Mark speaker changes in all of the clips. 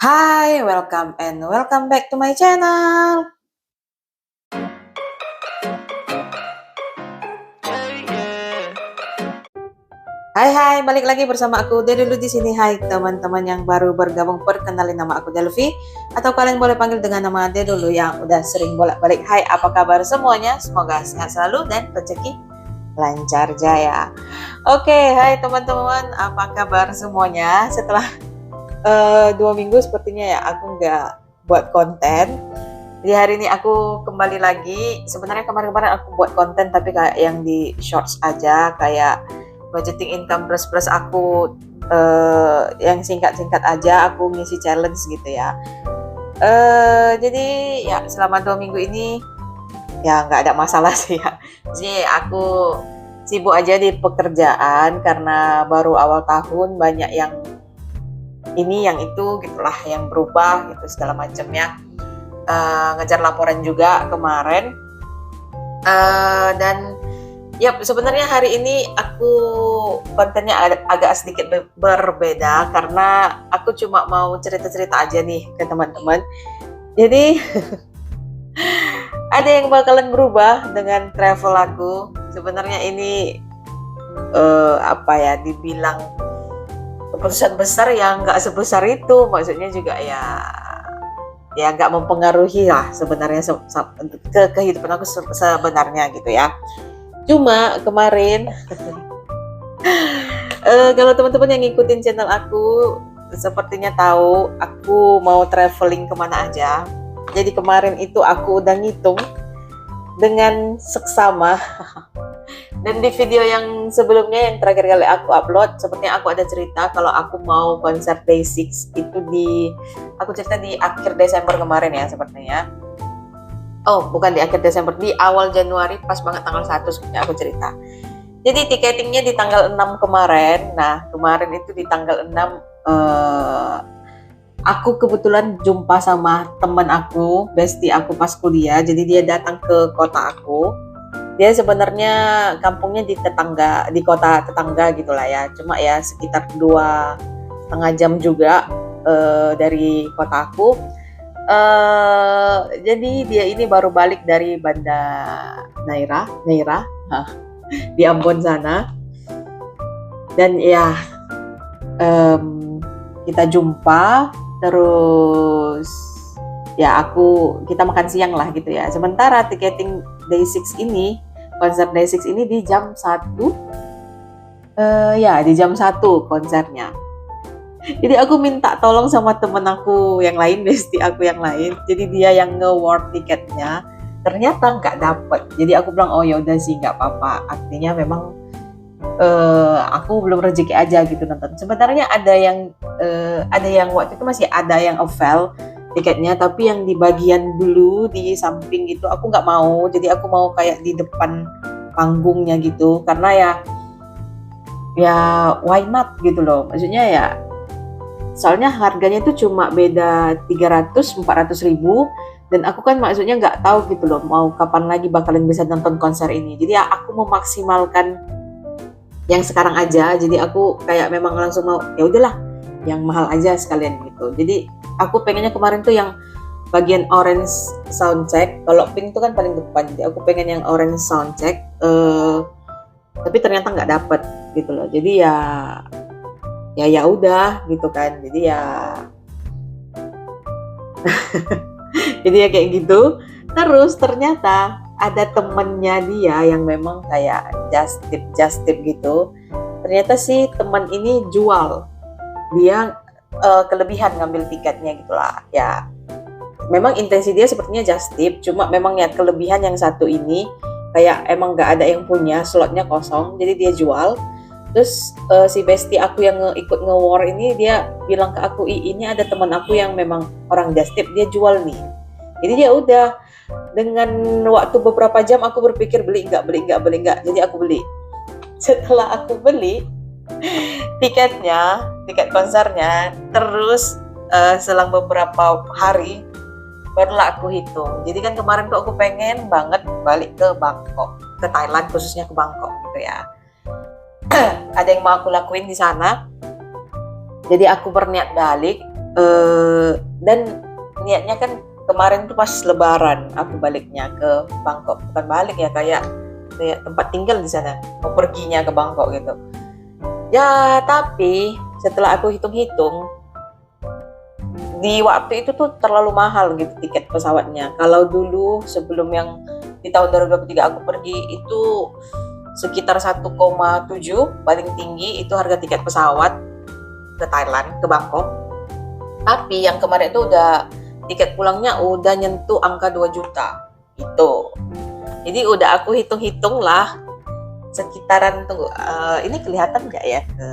Speaker 1: Hi, welcome back to my channel. Hai, balik lagi bersama aku Delulu di sini. Hai teman-teman yang baru bergabung, perkenalin nama aku Delvi atau kalian boleh panggil dengan nama Delulu yang udah sering bolak-balik. Hai, apa kabar semuanya? Semoga sehat selalu dan rezeki lancar jaya. Oke, hai teman-teman, apa kabar semuanya? Setelah 2 minggu sepertinya ya aku nggak buat konten. Jadi hari ini aku kembali lagi. Sebenarnya kemarin-kemarin aku buat konten tapi kayak yang di shorts aja, kayak budgeting income plus aku yang singkat-singkat aja, aku ngisi challenge gitu ya. Jadi ya selama 2 minggu ini ya nggak ada masalah sih ya. Jadi aku sibuk aja di pekerjaan karena baru awal tahun, banyak yang ini yang itu gitulah yang berubah gitu segala macamnya. Ngejar laporan juga kemarin, dan ya sebenarnya hari ini aku kontennya agak sedikit berbeda karena aku cuma mau cerita-cerita aja nih ke teman-teman. Jadi ada yang bakalan berubah dengan travel aku. Sebenarnya ini apa ya, dibilang keputusan besar yang nggak sebesar itu, maksudnya juga ya nggak mempengaruhi lah sebenarnya ke kehidupan aku sebenarnya gitu ya. Cuma kemarin kalau teman-teman yang ngikutin channel aku sepertinya tahu aku mau traveling kemana aja. Jadi kemarin itu aku udah ngitung dengan seksama. Dan di video yang sebelumnya yang terakhir kali aku upload, sepertinya aku ada cerita kalau aku mau konser Day6 itu aku cerita di akhir Desember kemarin ya sepertinya. Oh, bukan di akhir Desember, di awal Januari pas banget tanggal 1 sepertinya aku cerita. Jadi tiketingnya di tanggal 6 kemarin. Nah, kemarin itu di tanggal 6 aku kebetulan jumpa sama teman aku, bestie aku pas kuliah. Jadi dia datang ke kota aku. Dia sebenarnya kampungnya di kota tetangga gitulah ya. Cuma ya sekitar 2,5 jam juga dari kota aku. Jadi dia ini baru balik dari Banda Neira di Ambon sana. Dan ya kita jumpa, terus ya kita makan siang lah gitu ya. Sementara tiketing Day6 ini, konser Day6 ini di jam 1, di jam 1 konsernya. Jadi aku minta tolong sama temen aku yang lain, bestie aku yang lain. Jadi dia yang nge-award tiketnya, ternyata nggak dapet. Jadi aku bilang, oh ya udah sih nggak apa-apa. Artinya memang aku belum rezeki aja gitu nonton. Sebenarnya ada yang waktu itu masih ada yang avail tiketnya, tapi yang di bagian dulu di samping itu aku nggak mau. Jadi aku mau kayak di depan panggungnya gitu, karena ya why not gitu loh. Maksudnya ya soalnya harganya itu cuma beda 300-400 ribu, dan aku kan maksudnya nggak tahu gitu loh mau kapan lagi bakalan bisa nonton konser ini. Jadi ya aku memaksimalkan yang sekarang aja. Jadi aku kayak memang langsung mau ya udahlah yang mahal aja sekalian gitu. Jadi aku pengennya kemarin tuh yang bagian orange soundcheck. Kalau pink tuh kan paling depan. Jadi aku pengen yang orange soundcheck, tapi ternyata nggak dapet gitu loh. Jadi ya udah gitu kan. Jadi ya kayak gitu. Terus ternyata ada temennya dia yang memang kayak just tip gitu. Ternyata sih teman ini jual, dia kelebihan ngambil tiketnya gitulah ya. Memang intensi dia sepertinya just tip, cuma memang ya kelebihan yang satu ini kayak emang nggak ada yang punya, slotnya kosong, jadi dia jual. Terus si bestie aku yang ikut nge-war ini, dia bilang ke aku, ini ada teman aku yang memang orang just tip, dia jual nih. Jadi dia udah, dengan waktu beberapa jam aku berpikir beli nggak, jadi aku beli. Setelah aku beli tiket konsernya, terus selang beberapa hari barulah aku hitung. Jadi kan kemarin tuh aku pengen banget balik ke Bangkok, ke Thailand, khususnya ke Bangkok gitu ya. Ada yang mau aku lakuin di sana. Jadi aku berniat balik. Dan niatnya kan kemarin tuh pas Lebaran aku baliknya ke Bangkok, bukan balik ya, kayak tempat tinggal di sana, mau perginya ke Bangkok gitu. Ya tapi setelah aku hitung-hitung, di waktu itu tuh terlalu mahal gitu tiket pesawatnya. Kalau dulu sebelum yang di tahun 2023 aku pergi itu sekitar 1,7 paling tinggi itu harga tiket pesawat ke Thailand, ke Bangkok. Tapi yang kemarin itu udah tiket pulangnya udah nyentuh angka 2 juta itu. Jadi udah aku hitung-hitung lah sekitaran, tunggu, ini kelihatan nggak ya ke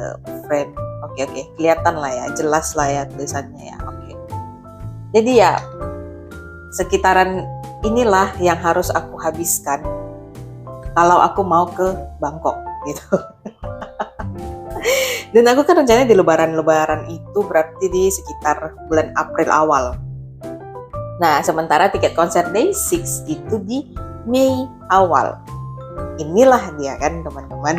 Speaker 1: frame? Oke, kelihatan lah ya, jelas lah ya tulisannya ya. Oke. Jadi ya sekitaran inilah yang harus aku habiskan kalau aku mau ke Bangkok gitu. Dan aku kan rencananya di Lebaran itu berarti di sekitar bulan April awal. Nah, sementara tiket konser Day 6 itu di Mei awal. Inilah dia kan teman-teman.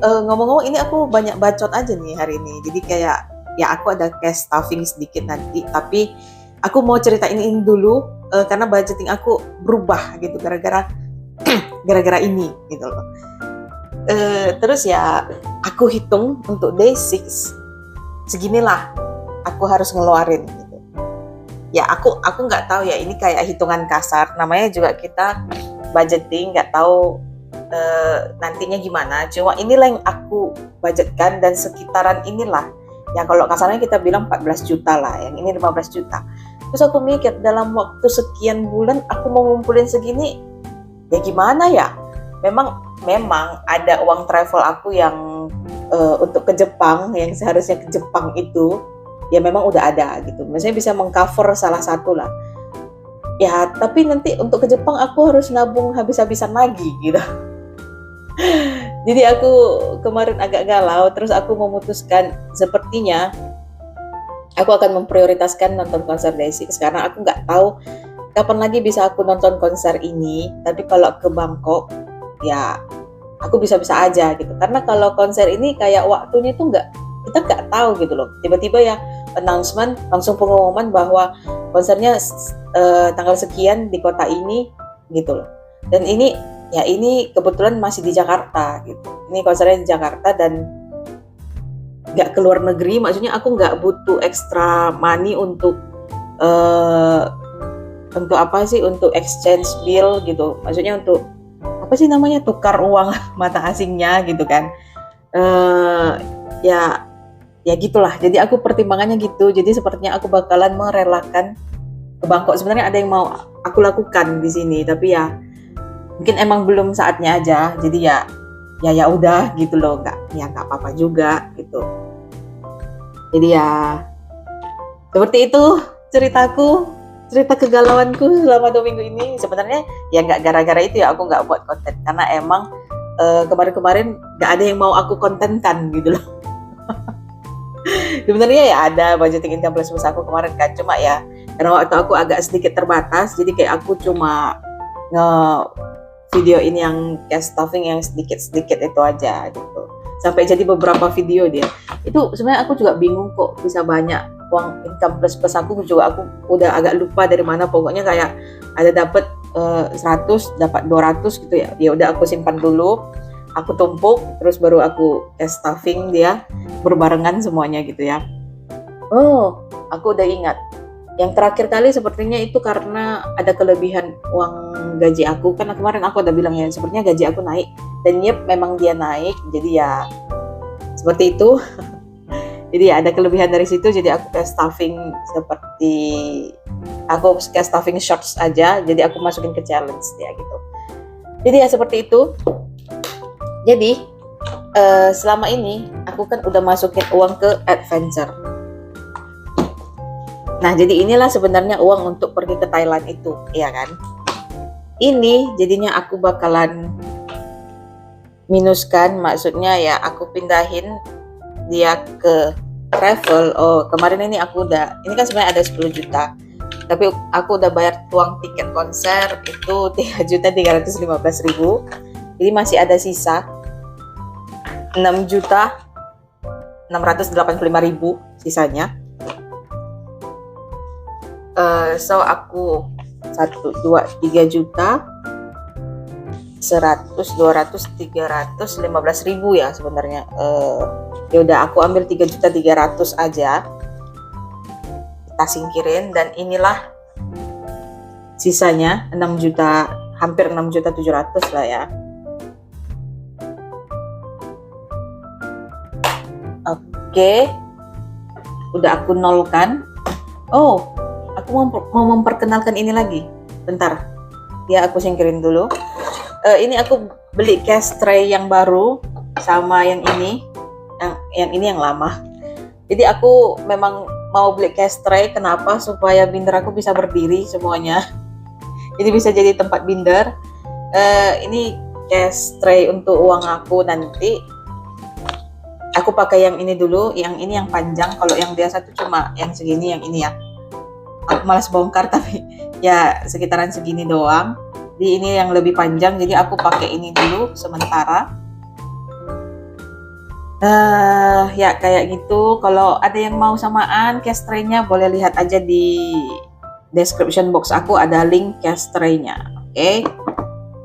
Speaker 1: Ngomong-ngomong ini aku banyak bacot aja nih hari ini. Jadi kayak ya aku ada cash stuffing sedikit nanti. Tapi aku mau ceritain ini dulu karena budgeting aku berubah gitu gara-gara ini gitu loh. Terus ya aku hitung untuk day 6 seginilah aku harus ngeluarin gitu. Ya aku nggak tahu ya, ini kayak hitungan kasar, namanya juga kita budgeting, nggak tahu nantinya gimana. Cuma inilah yang aku budgetkan dan sekitaran inilah ya, kalau kasarnya kita bilang 14 juta lah, yang ini 15 juta. Terus aku mikir dalam waktu sekian bulan aku mau ngumpulin segini ya gimana ya. Memang ada uang travel aku yang untuk ke Jepang, yang seharusnya ke Jepang itu ya memang udah ada gitu. Maksudnya bisa mengcover salah satu lah. Ya tapi nanti untuk ke Jepang aku harus nabung habis-habisan lagi gitu. Jadi aku kemarin agak galau, terus aku memutuskan sepertinya aku akan memprioritaskan nonton konser Day6 karena aku nggak tahu kapan lagi bisa aku nonton konser ini. Tapi kalau ke Bangkok ya aku bisa-bisa aja gitu, karena kalau konser ini kayak waktunya tuh kita nggak tahu gitu loh, tiba-tiba ya announcement langsung pengumuman bahwa konsernya tanggal sekian di kota ini gitu loh. Dan ini kebetulan masih di Jakarta gitu, ini konsernya di Jakarta dan nggak ke luar negeri, maksudnya aku nggak butuh extra money untuk apa sih, untuk exchange bill gitu, maksudnya untuk apa sih namanya, tukar uang mata asingnya gitu kan. Ya gitulah, jadi aku pertimbangannya gitu. Jadi sepertinya aku bakalan merelakan ke Bangkok. Sebenarnya ada yang mau aku lakukan di sini, tapi ya mungkin emang belum saatnya aja. Jadi ya udah gitu loh, nggak apa-apa juga gitu. Jadi ya seperti itu cerita kegalauanku selama 2 minggu ini. Sebenarnya ya nggak gara-gara itu ya aku nggak buat konten, karena emang kemarin-kemarin nggak ada yang mau aku kontenkan gitu loh. Sebenarnya ya ada budgeting income plus aku kemarin kan, cuma ya karena waktu aku agak sedikit terbatas, jadi kayak aku cuma video ini yang cash stuffing yang sedikit itu aja gitu. Sampai jadi beberapa video dia. Itu sebenarnya aku juga bingung kok bisa banyak uang income plus aku juga, aku udah agak lupa dari mana. Pokoknya kayak ada dapat 100, dapat 200 gitu ya. Ya udah aku simpan dulu, aku tumpuk, terus baru aku cash stuffing dia berbarengan semuanya gitu ya. Oh, aku udah ingat. Yang terakhir kali sepertinya itu karena ada kelebihan uang gaji aku. Karena kemarin aku udah bilang ya, sepertinya gaji aku naik. Dan memang dia naik, jadi ya seperti itu. Jadi ya ada kelebihan dari situ, jadi aku cash stuffing seperti aku cash stuffing shorts aja, jadi aku masukin ke challenge ya gitu. Jadi ya seperti itu. Jadi selama ini aku kan udah masukin uang ke adventure. Nah jadi inilah sebenarnya uang untuk pergi ke Thailand itu, ya kan. Ini jadinya aku bakalan minuskan, maksudnya ya aku pindahin dia ke travel. Oh kemarin ini aku ini kan sebenarnya ada 10 juta, tapi aku udah bayar uang tiket konser itu 3.315.000, jadi masih ada sisa 6.685.000 sisanya. So aku 1, 2, 3 juta 100, 200, 300, 15.000 ya sebenarnya. Ya udah aku ambil 3.300.000 aja, kita singkirin, dan inilah sisanya 6 juta, hampir 6.700.000 lah ya. Oke, udah aku nolkan. Oh, aku mau memperkenalkan ini lagi. Bentar, ya aku singkirin dulu. Ini aku beli cash tray yang baru sama yang ini, yang lama. Jadi aku memang mau beli cash tray. Kenapa? Supaya binder aku bisa berdiri semuanya. Jadi bisa jadi tempat binder. Ini cash tray untuk uang aku nanti. Aku pakai yang ini dulu, yang ini yang panjang. Kalau yang biasa tuh cuma yang segini, yang ini ya. Aku malas bongkar tapi ya sekitaran segini doang. Jadi ini yang lebih panjang, jadi aku pakai ini dulu sementara. Ya kayak gitu. Kalau ada yang mau samaan cash tray-nya, boleh lihat aja di description box aku, ada link cash tray-nya. Oke.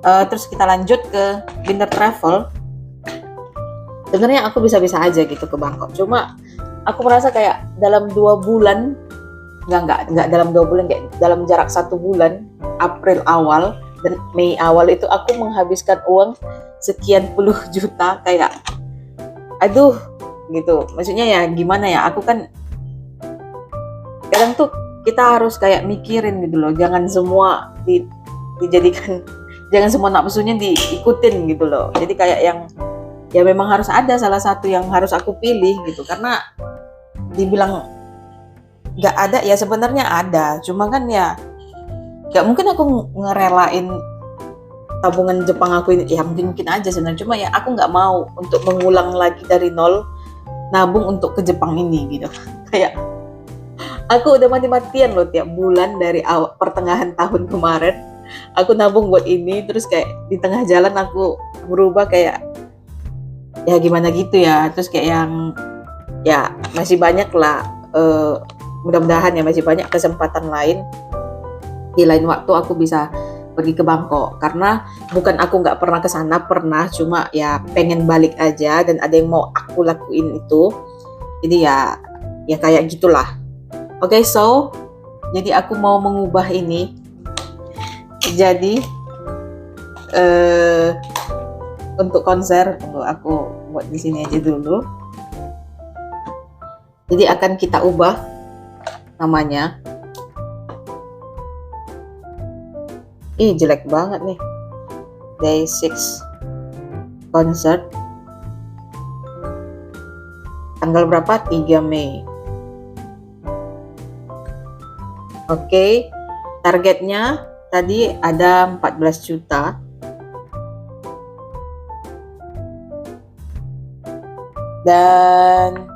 Speaker 1: Terus kita lanjut ke binder travel. Sebenarnya aku bisa-bisa aja gitu ke Bangkok. Cuma aku merasa kayak dalam 2 bulan, nggak dalam 2 bulan, kayak dalam jarak 1 bulan, April awal dan Mei awal itu aku menghabiskan uang sekian puluh juta, kayak aduh gitu. Maksudnya ya gimana ya, aku kan kadang tuh kita harus kayak mikirin gitu loh, jangan semua dijadikan, jangan semua nafsunya diikutin gitu loh. Jadi kayak yang ya memang harus ada salah satu yang harus aku pilih gitu. Karena dibilang nggak ada ya, sebenarnya ada, cuma kan ya gak mungkin aku ngerelain tabungan Jepang aku ini. Ya mungkin aja sebenarnya, cuma ya aku nggak mau untuk mengulang lagi dari nol nabung untuk ke Jepang ini gitu. Kayak aku udah mati-matian loh tiap bulan dari pertengahan tahun kemarin aku nabung buat ini, terus kayak di tengah jalan aku berubah kayak ya gimana gitu ya. Terus kayak yang ya masih banyak lah, mudah-mudahan ya masih banyak kesempatan lain, di lain waktu aku bisa pergi ke Bangkok. Karena bukan aku nggak pernah ke sana, pernah, cuma ya pengen balik aja dan ada yang mau aku lakuin itu. Jadi ya kayak gitulah. Oke, so jadi aku mau mengubah ini jadi untuk konser. Tunggu, aku buat di sini aja dulu. Jadi akan kita ubah namanya. Jelek banget nih. Day 6 concert. Tanggal berapa? 3 Mei. Oke. Targetnya tadi ada 14 juta. Dan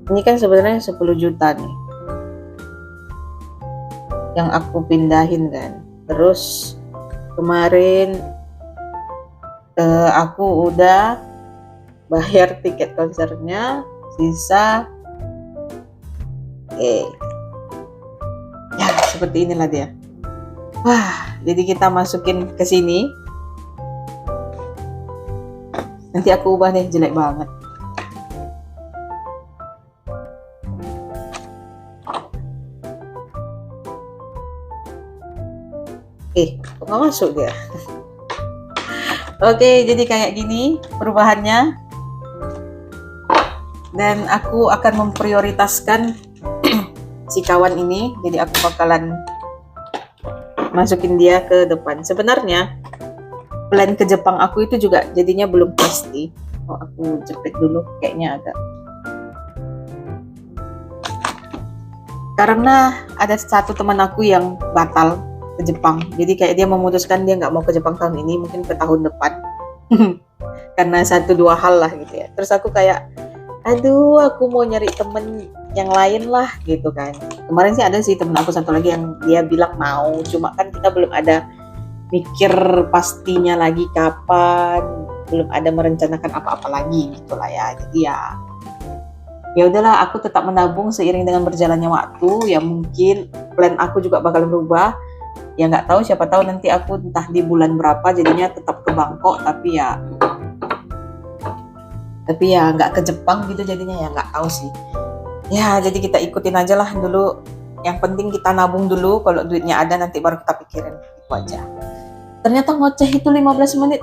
Speaker 1: ini kan sebenarnya 10 juta nih yang aku pindahin kan. Terus kemarin aku udah bayar tiket konsernya, sisa ya seperti inilah dia. Wah, jadi kita masukin ke sini. Nanti aku ubah deh, jelek banget. Kok nggak masuk dia? Oke, jadi kayak gini perubahannya. Dan aku akan memprioritaskan si kawan ini. Jadi aku bakalan masukin dia ke depan. Sebenarnya plan ke Jepang aku itu juga jadinya belum pasti. Oh, aku jepit dulu, kayaknya agak. Karena ada satu teman aku yang batal ke Jepang. Jadi kayak dia memutuskan dia nggak mau ke Jepang tahun ini, mungkin ke tahun depan. Karena 1-2 hal lah gitu ya. Terus aku kayak, aduh, aku mau nyari temen yang lain lah gitu kan. Kemarin sih ada sih temen aku satu lagi yang dia bilang mau, cuma kan kita belum ada mikir pastinya lagi kapan, belum ada merencanakan apa-apa lagi gitu lah ya. Jadi ya Ya udahlah, aku tetap menabung seiring dengan berjalannya waktu. Ya mungkin plan aku juga bakal berubah. Ya nggak tahu, siapa tahu nanti aku entah di bulan berapa jadinya tetap ke Bangkok, tapi ya nggak ke Jepang gitu jadinya, ya nggak tahu sih. Ya jadi kita ikutin aja lah dulu. Yang penting kita nabung dulu, kalau duitnya ada nanti baru kita pikirin, itu aja. Ternyata ngoceh itu 15 menit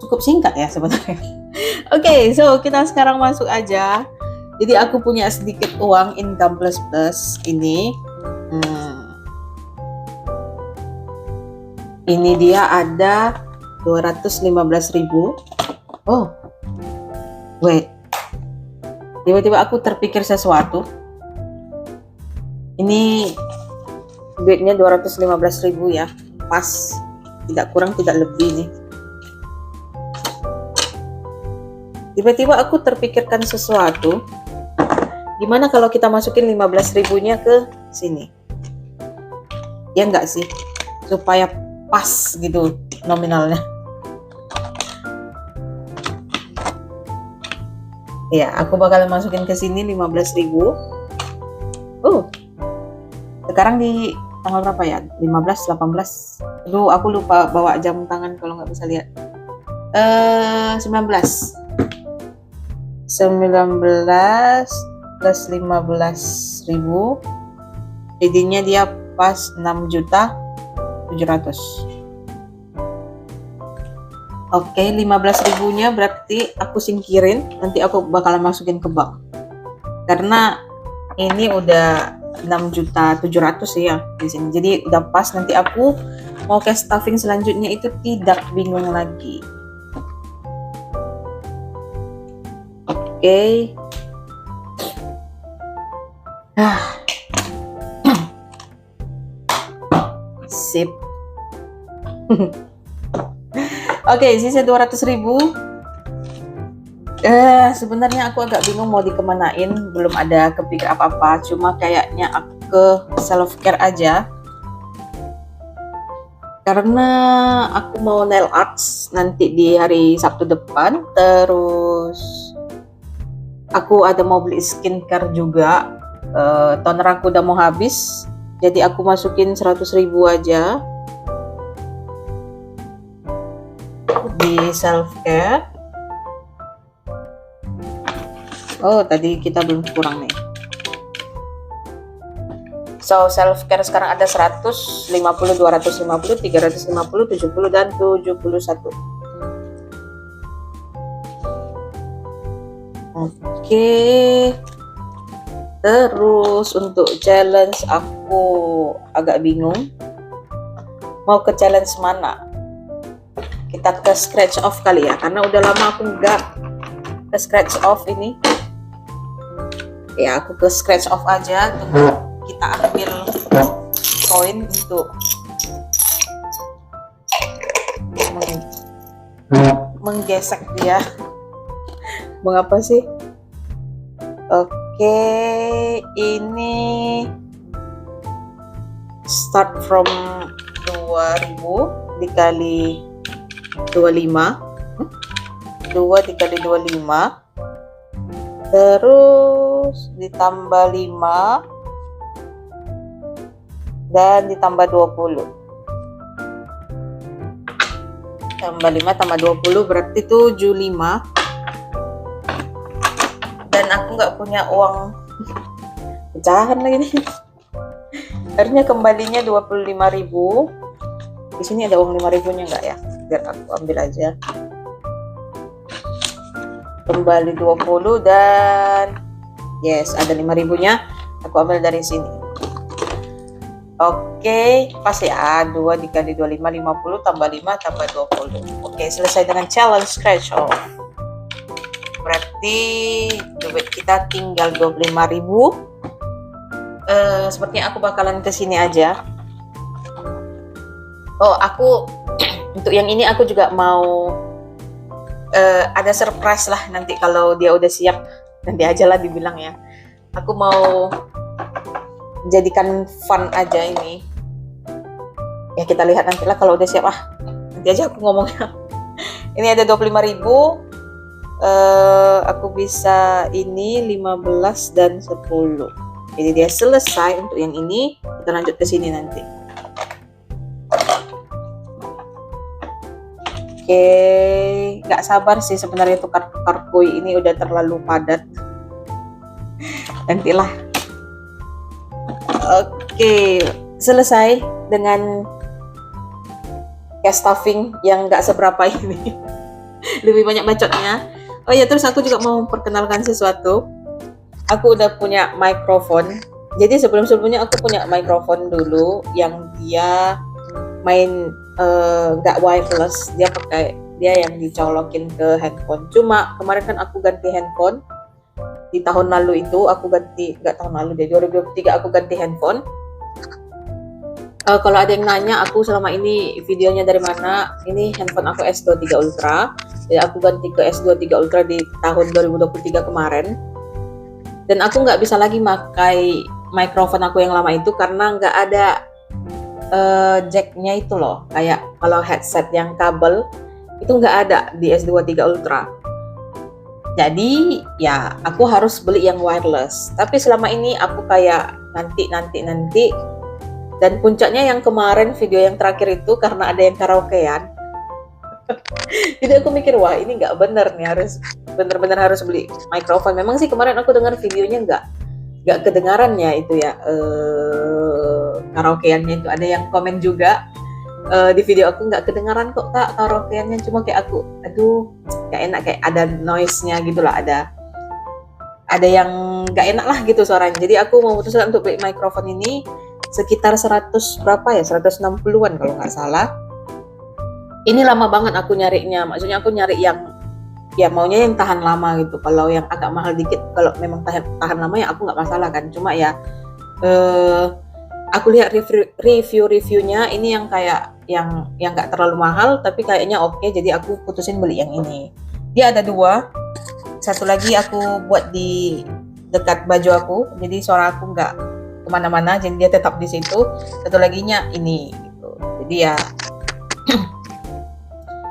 Speaker 1: cukup singkat ya sebenarnya. Oke, so kita sekarang masuk aja. Jadi aku punya sedikit uang income plus ini. Ini dia ada 215.000. Oh, wait. Tiba-tiba aku terpikir sesuatu. Ini duitnya 215.000 ya. Pas. Tidak kurang, tidak lebih nih. Tiba-tiba aku terpikirkan sesuatu. Gimana kalau kita masukin 15.000-nya ke sini? Ya enggak sih? Supaya pas gitu nominalnya. Ya, aku bakal masukin ke sini 15.000. Sekarang di tanggal berapa ya? 15, 18. Aduh, aku lupa bawa jam tangan kalau nggak bisa lihat. 19 plus 15.000, jadinya dia pas 6.700.000. Oke, 15.000-nya berarti aku singkirin, nanti aku bakalan masukin ke bank. Karena ini udah 6.700.000 sih ya di sini. Jadi udah pas, nanti aku mau cash stuffing selanjutnya itu tidak bingung lagi. Oke. Sip. Oke, sisa 200.000. Sebenarnya aku agak bingung mau dikemanain, belum ada kepikir apa-apa. Cuma kayaknya aku ke self care aja. Karena aku mau nail arts nanti di hari Sabtu depan. Terus aku ada mau beli skincare juga. Toner aku udah mau habis. Jadi aku masukin 100.000 aja di self care. Oh, tadi kita belum kurang nih. So, self care sekarang ada 150, 250, 350, 70 dan 71. Oke. Terus untuk challenge aku agak bingung. Mau ke challenge mana? Kita ke scratch off kali ya, karena udah lama aku nggak ke scratch off ini. Ya, aku ke scratch off aja. Kita ambil koin untuk menggesek dia. Mengapa sih? Oke, ini start from 2.000 dikali 25. 2 dikali 25. Terus ditambah 5 dan ditambah 20. Tambah 5 tambah 20 berarti 75. Dan aku nggak punya uang pecahan lagi nih. Akhirnya kembalinya 25.000. Di sini ada uang 5.000-nya nggak ya? Biar aku ambil aja. Kembali 20 dan yes, ada 5.000-nya. Aku ambil dari sini. Oke, pas ya. 2 dikali 25, 50 tambah 5 tambah 20. Oke, selesai dengan challenge scratch off. Berarti duit kita tinggal 25.000. Sepertinya aku bakalan ke sini aja. Oh, aku untuk yang ini aku juga mau ada surprise lah nanti kalau dia udah siap. Nanti aja lah dibilang ya. Aku mau jadikan fun aja ini. Ya kita lihat nanti lah kalau udah siap. Nanti aja aku ngomongnya. Ini ada 25.000. aku bisa ini 15 dan 10. Jadi dia selesai untuk yang ini. Kita lanjut ke sini nanti. Oke, nggak sabar sih sebenarnya tukar-tukar kue ini udah terlalu padat. Nantilah. Oke, selesai dengan cake stuffing yang nggak seberapa ini. Lebih banyak bacotnya. Oh ya, terus aku juga mau memperkenalkan sesuatu. Aku udah punya mikrofon. Jadi sebelum-sebelumnya aku punya mikrofon dulu yang dia main nggak wireless, dia yang dicolokin ke handphone. Cuma kemarin kan aku ganti handphone di tahun lalu itu, nggak tahun lalu deh, 2023 aku ganti handphone. Kalau ada yang nanya aku selama ini videonya dari mana, ini handphone aku S23 Ultra. Jadi aku ganti ke S23 Ultra di tahun 2023 kemarin. Dan aku nggak bisa lagi pakai mikrofon aku yang lama itu karena nggak ada jacknya itu loh, kayak kalau headset yang kabel itu nggak ada di S23 Ultra. Jadi ya aku harus beli yang wireless. Tapi selama ini aku kayak nanti. Dan puncaknya yang kemarin video yang terakhir itu karena ada yang karaokean. Jadi aku mikir wah ini nggak bener nih, harus bener-bener harus beli mikrofon. Memang sih kemarin aku dengar videonya nggak kedengarannya itu ya, karaokeannya itu ada yang komen juga di video aku nggak kedengaran kok kak karaokeannya, cuma kayak aku aduh nggak enak, kayak ada noise-nya gitu lah, ada yang nggak enak lah gitu suaranya. Jadi aku memutuskan untuk beli mikrofon ini sekitar 100 berapa ya, 160-an kalau nggak salah. Ini lama banget aku nyarinya, maksudnya aku nyari yang ya maunya yang tahan lama gitu. Kalau yang agak mahal dikit, kalau memang tahan lama ya aku nggak masalah kan. Cuma ya aku lihat review-reviewnya ini yang kayak yang nggak terlalu mahal tapi kayaknya oke, jadi aku putusin beli yang ini. Dia ada dua, satu lagi aku buat di dekat baju aku, jadi suara aku nggak kemana-mana, jadi dia tetap di situ. Satu laginya ini gitu. Jadi ya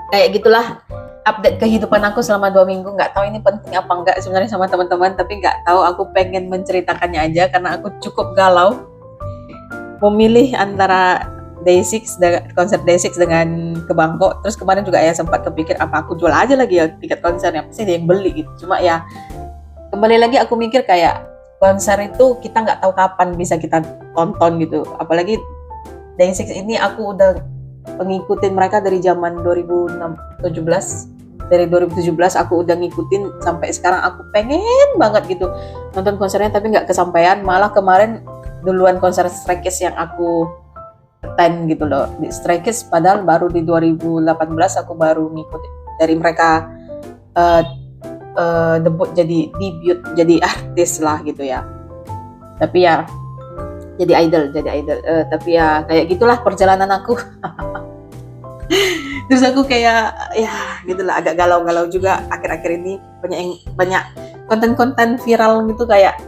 Speaker 1: kayak gitulah update kehidupan aku selama 2 minggu. Nggak tahu ini penting apa enggak sebenarnya sama teman-teman, tapi nggak tahu, aku pengen menceritakannya aja karena aku cukup galau memilih antara konser Day6 dengan ke Bangkok. Terus kemarin juga ya sempat kepikir apa aku jual aja lagi ya tiket konsernya, pasti ada yang beli gitu. Cuma ya kembali lagi aku mikir kayak konser itu kita nggak tahu kapan bisa kita tonton gitu. Apalagi Day6 ini aku udah ngikutin mereka dari zaman 2017. Dari 2017 aku udah ngikutin sampai sekarang, aku pengen banget gitu nonton konsernya tapi nggak kesampaian. Malah kemarin duluan konser Stray Kids yang aku attend gitu loh. Di Stray Kids padahal baru di 2018 aku baru ngikutin dari mereka debut jadi artis lah gitu ya. Tapi ya jadi idol. Tapi ya kayak gitulah perjalanan aku. Terus aku kayak ya gitulah, agak galau-galau juga akhir-akhir ini. Banyak konten-konten viral gitu kayak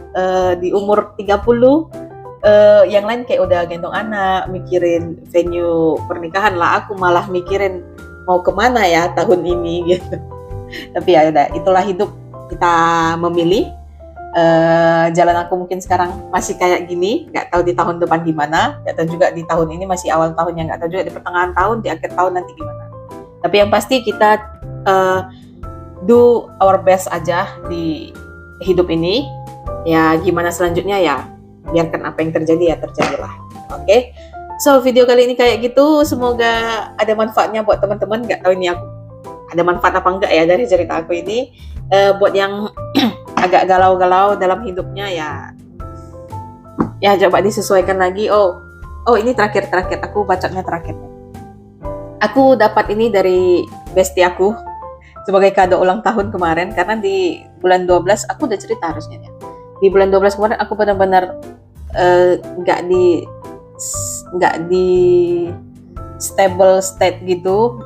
Speaker 1: di umur 30 yang lain kayak udah gendong anak, mikirin venue pernikahan lah. Aku malah mikirin mau kemana ya tahun ini gitu. Tapi ya udah, itulah hidup, kita memilih. Jalan aku mungkin sekarang masih kayak gini, nggak tahu di tahun depan gimana, nggak tahu juga di tahun ini, masih awal tahun yang nggak tahu juga di pertengahan tahun, di akhir tahun nanti gimana. Tapi yang pasti kita do our best aja di hidup ini. Ya gimana selanjutnya ya biarkan apa yang terjadi ya terjadilah. Oke. So video kali ini kayak gitu, semoga ada manfaatnya buat teman-teman. Nggak tahu ini aku ada manfaat apa enggak ya dari cerita aku ini. Buat yang agak galau-galau dalam hidupnya ya coba disesuaikan lagi. Oh ini terakhir aku bacanya terakhir. Aku dapat ini dari bestie aku sebagai kado ulang tahun kemarin, karena di bulan 12 aku udah cerita harusnya ya. Di bulan 12 kemarin aku benar-benar nggak di stable state gitu.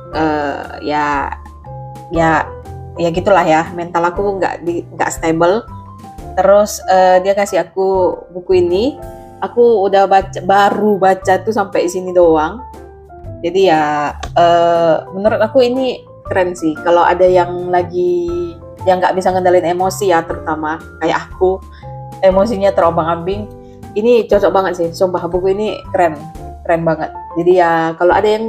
Speaker 1: Ya gitulah ya, mental aku nggak stable. Terus dia kasih aku buku ini, aku udah baru baca tuh sampai sini doang. Jadi ya menurut aku ini keren sih. Kalau ada yang lagi yang nggak bisa ngendalin emosi ya, terutama kayak aku, emosinya terombang-ambing. Ini cocok banget sih, sumpah buku ini keren banget. Jadi ya kalau ada yang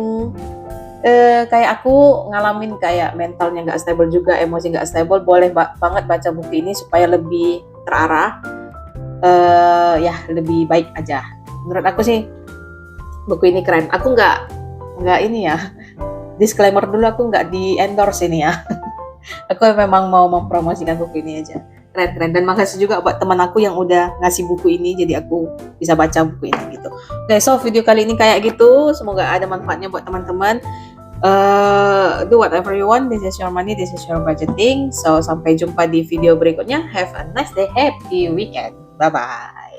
Speaker 1: kayak aku ngalamin kayak mentalnya nggak stable juga, emosi nggak stable, boleh banget baca buku ini supaya lebih terarah, ya lebih baik aja. Menurut aku sih buku ini keren. Aku nggak ini ya, disclaimer dulu, aku nggak di endorse ini ya. Aku memang mau mempromosikan buku ini aja. Keren. Dan makasih juga buat teman aku yang udah ngasih buku ini, jadi aku bisa baca buku ini gitu. Oke, so video kali ini kayak gitu. Semoga ada manfaatnya buat teman-teman. Do whatever you want. This is your money, this is your budgeting. So sampai jumpa di video berikutnya. Have a nice day, happy weekend. Bye bye.